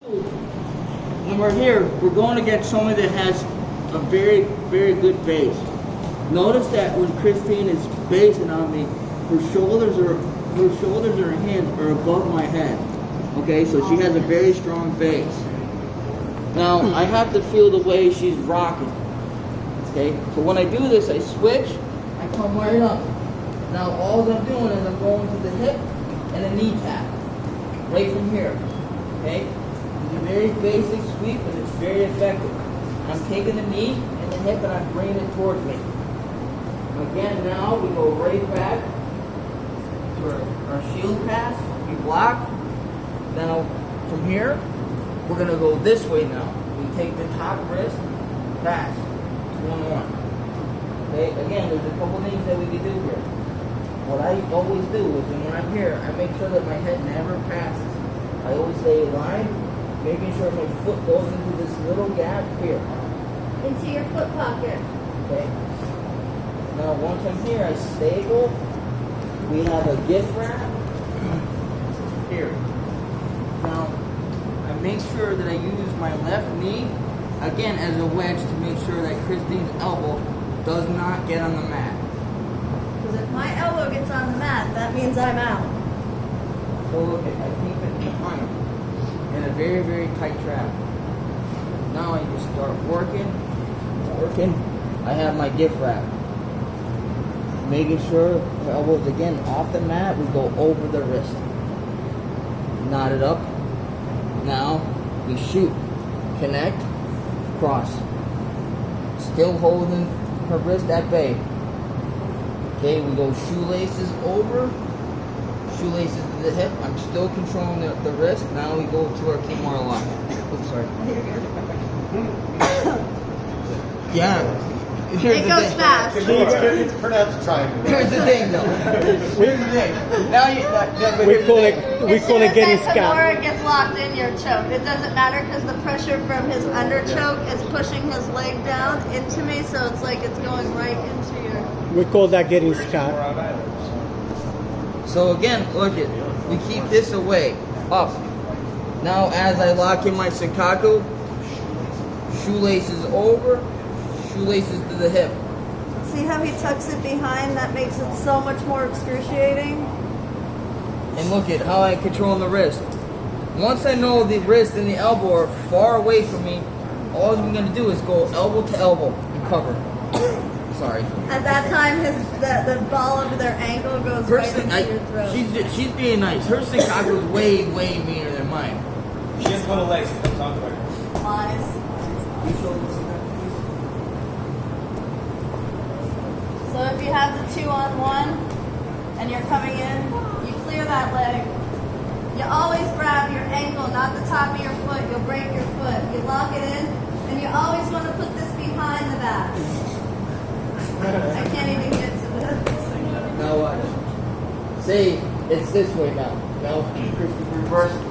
When we're here, we're going against somebody that has a very, very good base. Notice that when Christine is basing on me, her shoulders and her hands are above my head. Okay, so she has a very strong base. Now I have to feel the way she's rocking. Okay, so when I do this, I switch, I come right up. Now all I'm doing is I'm going to the hip and a knee tap, right from here. Okay, it's a very basic sweep, but it's very effective. I'm taking the knee and the hip and I'm bringing it towards me. Again, now we go right back to our shield pass. We block. Now from here, we're gonna go this way now. We take the top wrist, pass, 1-1. Okay, again, there's a couple things that we can do here. What I always do is when I'm here, I make sure that my head never passes. I always stay aligned, making sure my foot goes into this little gap here. Into your foot pocket. Okay. Now once I'm here, I stable. We have a gift wrap here. Now I make sure that I use my left knee again as a wedge to make sure that Christine's elbow does not get on the mat. Because if my elbow gets on the mat, that means I'm out. So look, I keep it behind in a very, very tight trap. Now I just start working. I have my gift wrap. Making sure the elbows again off the mat, we go over the wrist. Knot it up. Now we shoot. Connect. Cross. Still holding her wrist at bay. Okay, we go shoelaces over. Shoelaces to the hip. I'm still controlling the wrist. Now we go to our Kimura lock. Oops, sorry. Yeah. It goes fast. It's pronounced triangle. Here's the thing, though. Here's the thing. Now We call it getting As soon as that Scott. Kimura gets locked in, you're choked. It doesn't matter because the pressure from his under choke is pushing his leg down into me, so it's like it's going right into your... We call that getting Scott. So again, look it. We keep this away, up. Now as I lock in my Senkaku, shoelaces over, shoelaces to the hip. See how he tucks it behind? That makes it so much more excruciating. And look at how I control the wrist. Once I know the wrist and the elbow are far away from me, all I'm going to do is go elbow to elbow and cover. Sorry. At that time, the ball of their ankle goes Her right into your throat. she's being nice. Her Senkaku is way, way meaner than mine. She has little legs. Don't talk about her. Lies. So if you have the 2-on-1 and you're coming in, you clear that leg. You always grab your ankle, not the top of your foot. You'll break your foot. You lock it in, and you always want to put this behind the back. I can't even get to this. Now watch. See, it's this way now. Now reverse it.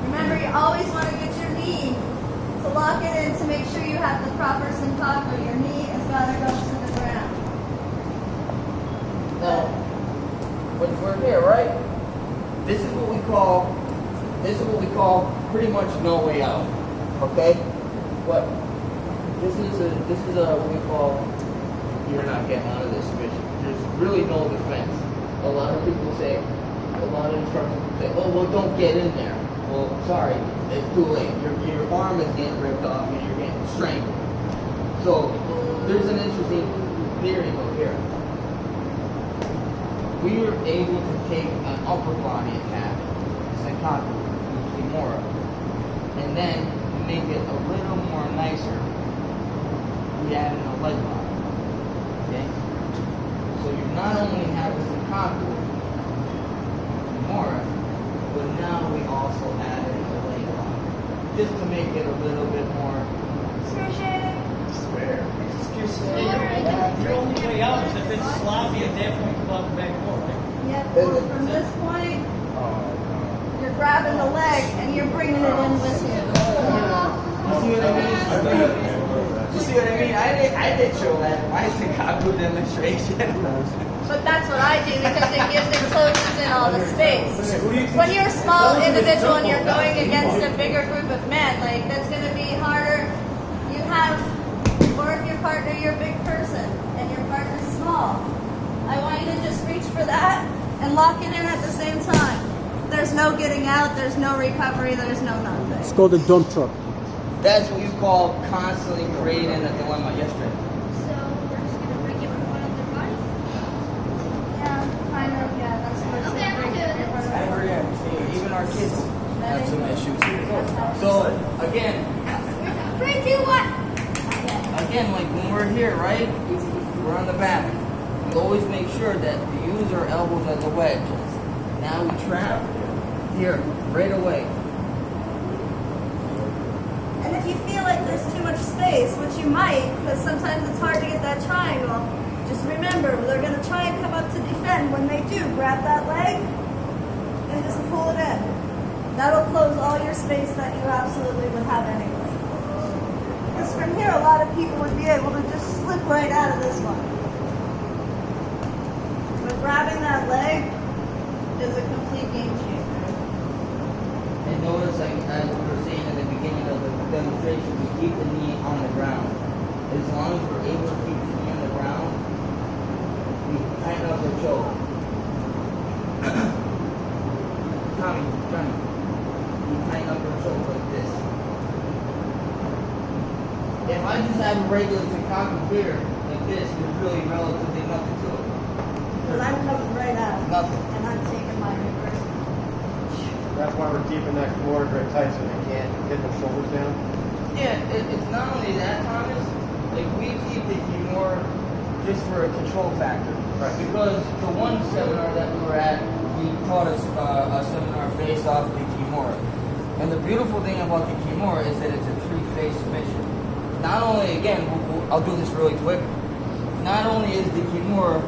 Remember, you always want to get your knee to lock it in to make sure you have the proper Senkaku. Your knee has got to go to the ground. Now, when we're here, right? This is what we call pretty much no way out. Okay? But this is what we call you're not getting out of this submission. There's really no defense. A lot of people say, a lot of instructors say, oh well, don't get in there. Well, sorry, it's too late. Your arm is getting ripped off and you're getting strangled. So there's an interesting theory over here. We were able to take an upper body attack, Senkaku, Kimura, and then to make it a little more nicer, we added a leg lock. Okay? So you not only have the Senkaku, Kimura, but now we also added a leg lock, just to make it a little bit more Excruciating. Swear. Your only way out is if it's sloppy at that point, come out the back door, right? Yep. Or from this point, you're grabbing the leg and you're bringing it in with you. You see what I mean? You see what I mean? I I did show that in my Chicago demonstration. But that's what I do because it closes in all the space. When you're a small individual and you're going against a bigger group of men, like that's going to be harder. You have, or if your partner, you're a big person and your partner's small. I want you to just reach for that and lock it in at the same time. There's no getting out, there's no recovery, there's no nothing. It's called a dump truck. That's what you call constantly creating a dilemma. Yesterday. So we're just gonna break it with one of their bodies? Yeah, kind of, yeah, that's what it's Okay, I'm like. okay with it. Ever, yeah. See, even our kids have some issues. So again, 3, 2, 1. again, like when we're here, right? We're on the back. We always make sure that we use our elbows as a wedge. Now we trap here right away. And if you feel like there's too much space, which you might, because sometimes it's hard to get that triangle, just remember, they're going to try and come up to defend. When they do, grab that leg and just pull it in. That'll close all your space that you absolutely would have anyway. Because from here, a lot of people would be able to just slip right out of this one. But grabbing that leg is a complete game changer. And notice, like as we were saying in the beginning of the demonstration, we keep the knee on the ground. As long as we're able to keep the knee on the ground, we tighten up the choke. Tommy, Johnny, you tighten up your choke like this. If I just have a regular Chicago beer like this, there's really relatively nothing to it. Because I'm coming right out. Nothing. And I'm taking my reverse. That's why we're keeping that cord very tight so they can't get their shoulders down. Yeah, it's not only that, Thomas. Like we keep the Kimura just for a control factor. Right. Because the one seminar that we were at, he taught us a seminar based off the Kimura. And the beautiful thing about the Kimura is that it's a three-phase submission. Not only, again, I'll do this really quick. Not only is the Kimura,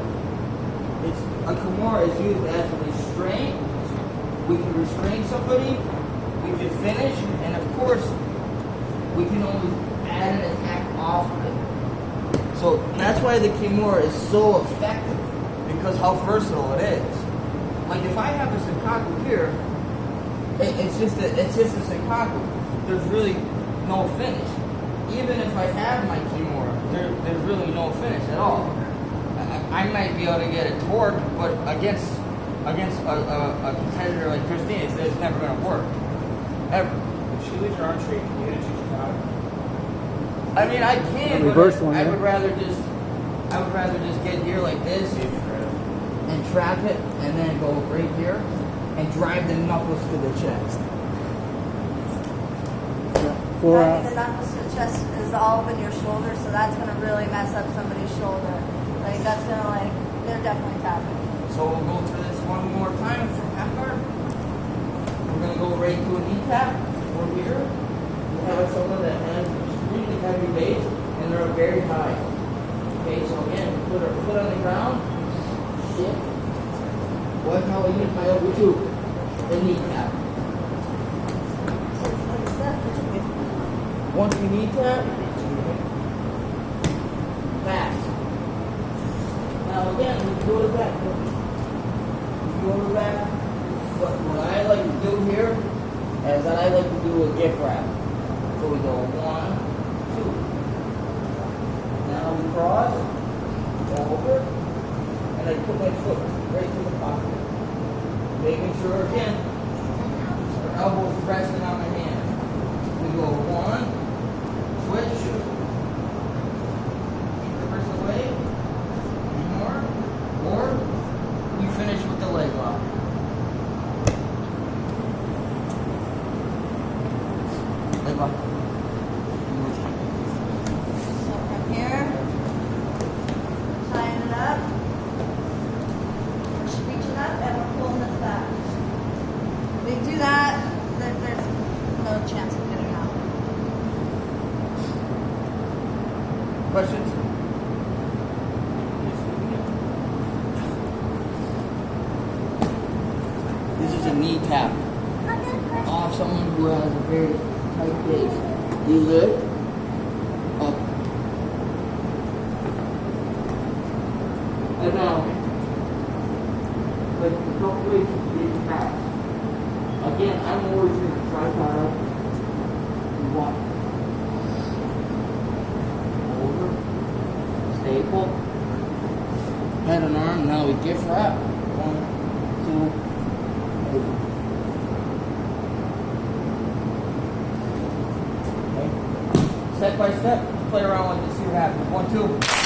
a Kimura is used as a restraint. We can restrain somebody, we can finish, and of course, we can always add an attack off of it. So that's why the Kimura is so effective, because how versatile it is. Like if I have a Senkaku here, it's just a Senkaku. There's really no finish. Even if I have my Kimura, there's really no finish at all. I might be able to get a torque, but against a competitor like Christine, it's never going to work. Ever. If she leaves her arm straight, can you hit it to Chicago? I mean, I can, The reverse but one, I yeah. would rather just get here like this and trap it, and then go right here and drive the knuckles to the chest. For Driving the knuckles to the chest is all up in your shoulder, so that's going to really mess up somebody's shoulder. Like, that's going to, like, they're definitely tapping. So we'll go through this one more time from half guard. We're going to go right to a knee tap. Over here, we have someone that has extremely heavy base, and they're very high. Okay, so again, we put our foot on the ground, shift. Watch how I use my elbow too. The knee tap. Once we knee tap, pass. Now again, we go to the back. We go to the back. What I like to do here is that I like to do a gift wrap. So we go 1, 2. Now we cross, over, and I put my foot right to the pocket. Making sure again, our elbows resting on my hand. We go 1, switch, keep the wrist away, more, or we finish with the leg lock. Leg lock. So from here, tying it up, we're reaching up, and we're pulling this back. We do that, there's no chance of getting out. Questions? This is a knee tap off someone who has a very tight base. You lift, up, Again, I'm always going to tripod up. You walk over, staple, head and arm. Now we gift wrap. 1, 2, 3. Okay. Step by step, play around with it, see what happens. 1, 2.